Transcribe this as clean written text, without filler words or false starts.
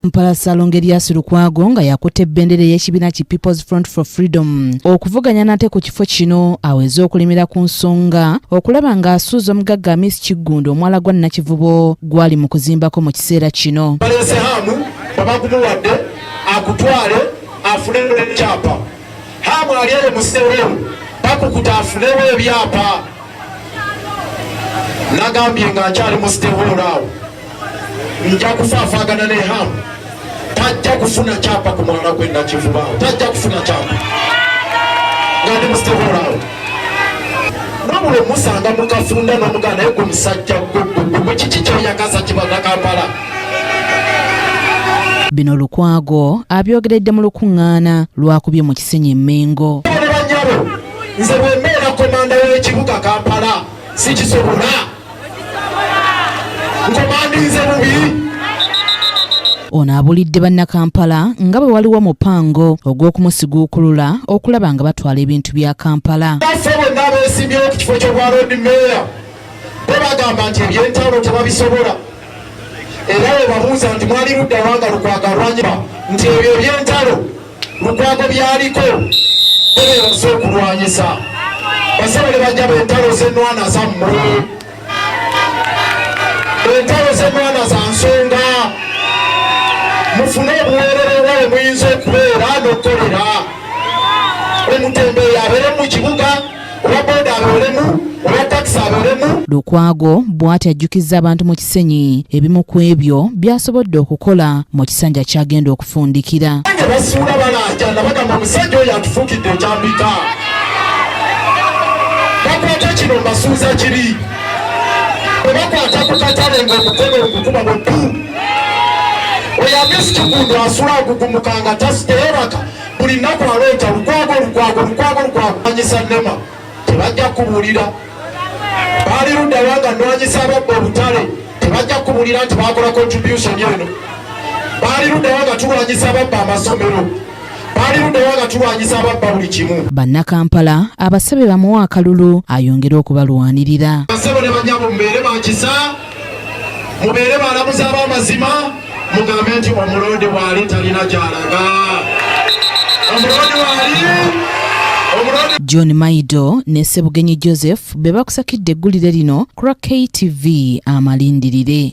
Kampala Salongerias Lukwago nga yakutte ebbendera y'ekibiina ki People's Front for Freedom okuvuganya nate ku kifo kino aweze okulimira ku nsonga okulaba ng'asuuza omugagga Miss Kiggundu omwala gwa Nakivubo gwali mu kuzimbako mu kiseera kino. Balese hamu babagumuwadde akutwale afune ekyapa hamu aliere musewewo bakukuta afunewo ebyapa nagambye nga akyali musitewolo awo nja kufaafagana ne hamu tajja kufuna kyapa ku mwala gwe Nakivubo awo tajja kufuna kyapa nga ndi musitewolo awo nabula musanga mukafunda n'omugana naye gwe musajja gwe kiki kyoyagaza kibaga Kampala. Bino Lukwago abyogeredde mu lukuŋŋaana lwakubye mu Kisenyi Mengo. Nze bwe mbeera komanda w'ekibuga Kampala sikisobola nkomandinze bubi. Ono abulidde bannakampala nga bwe waliwo mupango ogw'okumusiguukulula okulaba nga batwala ebintu bya Kampala. Baffe bonna abeesimbyewo ku kifo ky'obwa Road Mayor bo bagamba nti ebyentalo tebabisobola era we babuuza nti mwali ludda wanga Lukwago alwanyira nti ebyo ebyentalo Lukwago byaliko bebeerase okulwanyisa basobole bajja b'entalo z'ennwana zammwe entalo z'ennwana za nsonga mufune obuweerere we muyinza okubeera n'okukolera omutembeeyi abeere mu kibuga oba boda abeeremu oba takisi abeeremu. Lukwago bw'ati ajjukizza abantu mu Kisenyi ebimu ku ebyo byasobodde okukola mu kisanja ky'agenda okufundikira. Bange basuula balajana bagamba omusajja oyo atufuukidde ekyambika bakwata kino mbasuuza kiri bwe bakwata ku katale ng'omukono ogukuba bweddu oyo Miss Kiggundu asula agugumukanga tasiteyebaka buli nnaku aleeta Lukwago anyisa nnema tebajja kubuulira baali ludda wanga nwanyisa ababba obutale tebajja kubuulira nti bakola contribution eno baali ludda wanga tulwanyisa ababba amasomero baali ludda wanga tulwanyisa ababba buli kimu. Bannakampala abasabye bamuwe akalulu ayongere okubalwanirira. Basebo ne banyabo mubeere bakisa mubeere balamuzi ab'amazima mugambe nti omulonde bwali talina gy'alaga omulonde bwali John Maido ne Ssebugenyi Joseph be bakusakidde eggulire lino ku KTV Amalindirire.